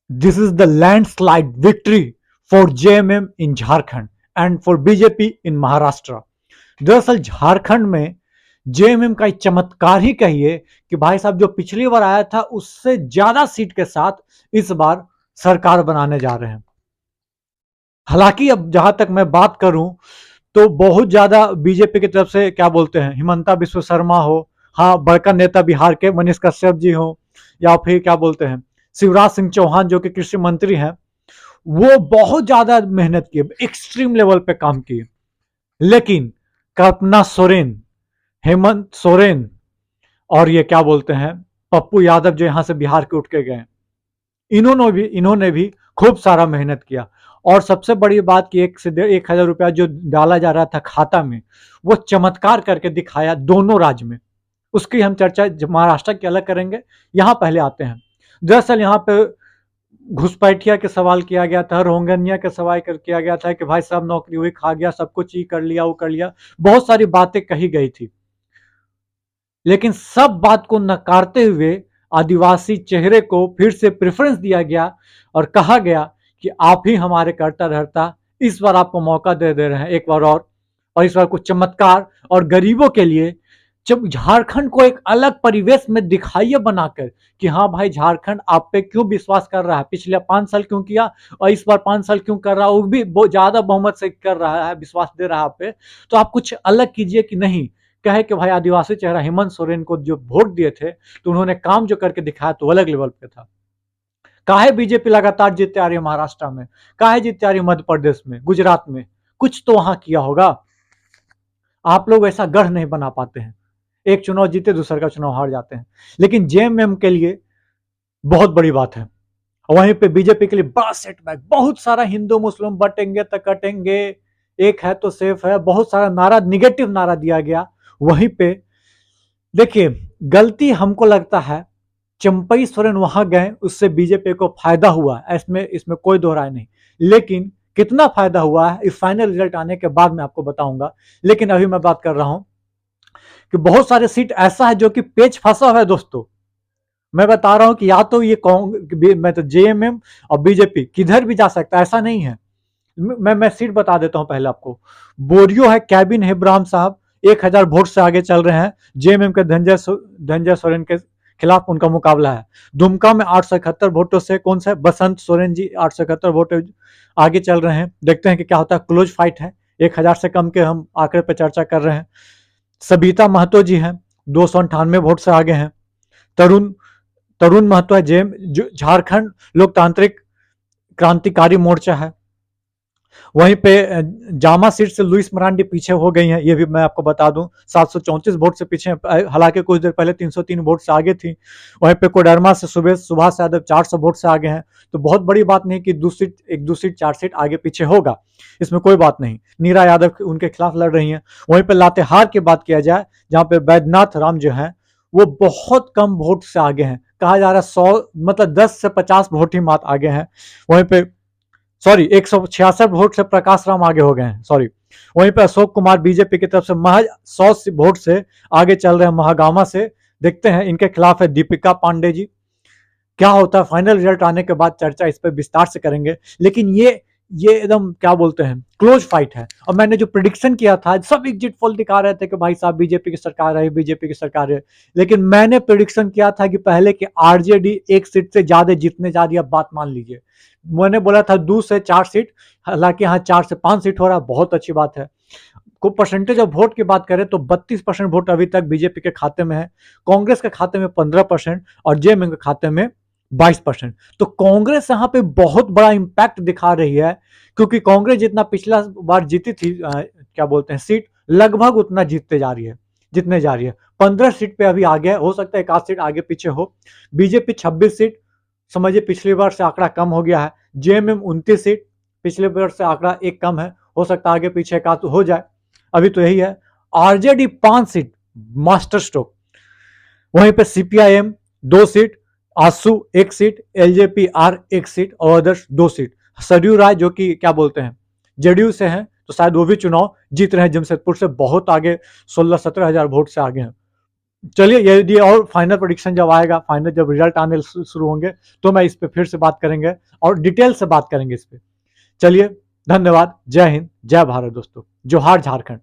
This is the landslide victory for JMM in Jharkhand and for BJP in Maharashtra. दरअसल झारखंड में JMM का एक चमत्कार ही कहिए कि भाई साहब जो पिछली बार आया था उससे ज्यादा सीट के साथ इस बार सरकार बनाने जा रहे हैं। हालांकि अब जहां तक मैं बात करूं तो बहुत ज्यादा बीजेपी की तरफ से क्या बोलते हैं हिमंता बिस्व शर्मा हो, हाँ बड़का नेता बिहार के मनीष कश्यप जी हो, या फिर क्या बोलते हैं शिवराज सिंह चौहान जो कि कृषि मंत्री हैं, वो बहुत ज्यादा मेहनत किए, एक्सट्रीम लेवल पे काम किए। लेकिन कल्पना सोरेन, हेमंत सोरेन और ये क्या बोलते हैं पप्पू यादव जो यहां से बिहार के उठ के गए, इन्होंने भी खूब सारा मेहनत किया। और सबसे बड़ी बात कि 1 से 1,000 रुपया जो डाला जा रहा था खाता में, वो चमत्कार करके दिखाया दोनों राज्य में। उसकी हम चर्चा महाराष्ट्र की अलग करेंगे। यहाँ पहले आते हैं। दरअसल यहाँ पे घुसपैठिया के सवाल किया गया था, रोहिंग्या के सवाल किया गया था कि भाई साहब नौकरी हुई खा गया, सब कुछ ही कर लिया, वो कर लिया, बहुत सारी बातें कही गई थी। लेकिन सब बात को नकारते हुए आदिवासी चेहरे को फिर से प्रेफरेंस दिया गया और कहा गया कि आप ही हमारे करता धरता, इस बार आपको मौका दे रहे हैं एक बार और इस बार कुछ चमत्कार और गरीबों के लिए जब झारखंड को एक अलग परिवेश में दिखाइए बनाकर कि हाँ भाई झारखंड आप पे क्यों विश्वास कर रहा है, पिछले 5 साल क्यों किया और इस बार 5 साल क्यों कर रहा है, वो भी बहुत ज्यादा बहुमत से कर रहा है, विश्वास दे रहा है आप पे, तो आप कुछ अलग कीजिए कि नहीं। कहे कि भाई आदिवासी चेहरा हेमंत सोरेन को जो वोट दिए थे तो उन्होंने काम जो करके दिखाया तो अलग लेवल पे था। काहे बीजेपी लगातार जीतते आ रही है महाराष्ट्र में, काहे जीतते आ रही है मध्य प्रदेश में, गुजरात में, कुछ तो वहां किया होगा। आप लोग ऐसा गढ़ नहीं बना पाते हैं, एक चुनाव जीते दूसरे का चुनाव हार जाते हैं। लेकिन जेएमएम के लिए बहुत बड़ी बात है। वहीं पे बीजेपी के लिए बड़ा सेटबैक, बहुत सारा हिंदू मुस्लिम बटेंगे तो कटेंगे, एक है तो सेफ है, बहुत सारा नारा, निगेटिव नारा दिया गया। वहीं पे देखिए गलती हमको लगता है चंपई सोरेन वहां गए उससे बीजेपी को फायदा हुआ, इसमें इसमें कोई दो राय नहीं। लेकिन कितना फायदा हुआ है इस फाइनल रिजल्ट आने के बाद मैं आपको बताऊंगा। लेकिन अभी मैं बात कर रहा हूं कि बहुत सारे सीट ऐसा है जो कि पेच फंसा हुआ है दोस्तों। मैं बता रहा हूं कि या तो ये मैं तो जेएमएम और बीजेपी किधर भी जा सकता है, ऐसा नहीं है। मैं सीट बता देता हूं पहले आपको। बोरियो है कैबिन हेब्राम साहब, 1,000 वोट से आगे चल रहे हैं। जेएमएम के धनंजय सोरेन के खिलाफ उनका मुकाबला है। दुमका में 871 वोटों से कौन सा बसंत सोरेन जी 871 वोट आगे चल रहे हैं। देखते हैं कि क्या होता है, क्लोज फाइट है, 1,000 से कम के हम आंकड़े पर चर्चा कर रहे हैं। सबिता महतो जी हैं, 298 वोट से आगे हैं। तरुण तरुण महतो है, जेम झारखंड लोकतांत्रिक क्रांतिकारी मोर्चा है। वहीं पे जामा सीट से लुइस मरांडी पीछे हो गई हैं, ये भी मैं आपको बता दूं, 734 वोट से पीछे, हालांकि कुछ देर पहले 303 वोट से आगे थी। वहीं पे कोडरमा से सुभाष यादव 400 वोट से आगे हैं। तो बहुत बड़ी बात नहीं कि दो सीट 4 सीट आगे पीछे होगा, इसमें कोई बात नहीं। नीरा यादव उनके खिलाफ लड़ रही हैं। वहीं पे लातेहार की बात किया जाए जहां पे बैद्यनाथ राम जो है वो बहुत कम वोट से आगे हैं, कहा जा रहा है 100 मतलब 10 से 50 वोट ही मात्र आगे हैं। वहीं पे 166 वोट से प्रकाश राम आगे हो गए हैं, वहीं पे अशोक कुमार बीजेपी की तरफ से महज 100 वोट से आगे चल रहे हैं महागामा से। देखते हैं इनके खिलाफ है दीपिका पांडे जी। क्या होता है फाइनल रिजल्ट आने के बाद चर्चा इस पर विस्तार से करेंगे। लेकिन ये एकदम क्या बोलते हैं क्लोज फाइट है। और मैंने जो प्रिडिक्शन किया था, सब एग्जिट पोल दिखा रहे थे कि भाई साहब बीजेपी की सरकार है, बीजेपी की सरकार है। लेकिन मैंने प्रिडिक्शन किया था कि पहले कि आरजेडी 1 सीट से ज्यादा जीतने जा रही है, बात मान लीजिए। मैंने बोला था 2 से 4 सीट, हालांकि यहाँ 4 से 5 सीट हो रहा है, बहुत अच्छी बात है। को परसेंटेज ऑफ वोट की बात करें तो 32% वोट अभी तक बीजेपी के खाते में है, कांग्रेस के खाते में 15% और जेएमएम के खाते में 22%। तो कांग्रेस यहाँ पे बहुत बड़ा इंपैक्ट दिखा रही है, क्योंकि कांग्रेस जितना पिछला बार जीती थी क्या बोलते हैं सीट, लगभग उतना जीतने जा रही है। 15 सीट पे अभी आगे है, हो सकता है 1 सीट आगे पीछे हो। बीजेपी 26 सीट, समझिए पिछली बार से आंकड़ा कम हो गया है। जेएमएम 29 सीट, पिछले बार से आंकड़ा एक कम है, हो सकता है आगे पीछे एक आध हो जाए, अभी तो यही है। RJD 5 seat, master stroke. वहीं पे सीपीआईएम 2 सीट, आसू 1 सीट, एलजेपी आर 1 सीट और अदर्स 2 सीट। सरयू राय जो कि क्या बोलते हैं जेडीयू से हैं, तो शायद वो भी चुनाव जीत रहे हैं जमशेदपुर से, बहुत आगे 16-17 हजार वोट से आगे हैं। चलिए यदि और फाइनल प्रोडिक्शन जब आएगा, फाइनल जब रिजल्ट आने शुरू होंगे, तो मैं इस पे फिर से बात करेंगे और डिटेल से बात करेंगे इस पे। चलिए, धन्यवाद। जय हिंद, जय भारत दोस्तों। जोहार झारखंड।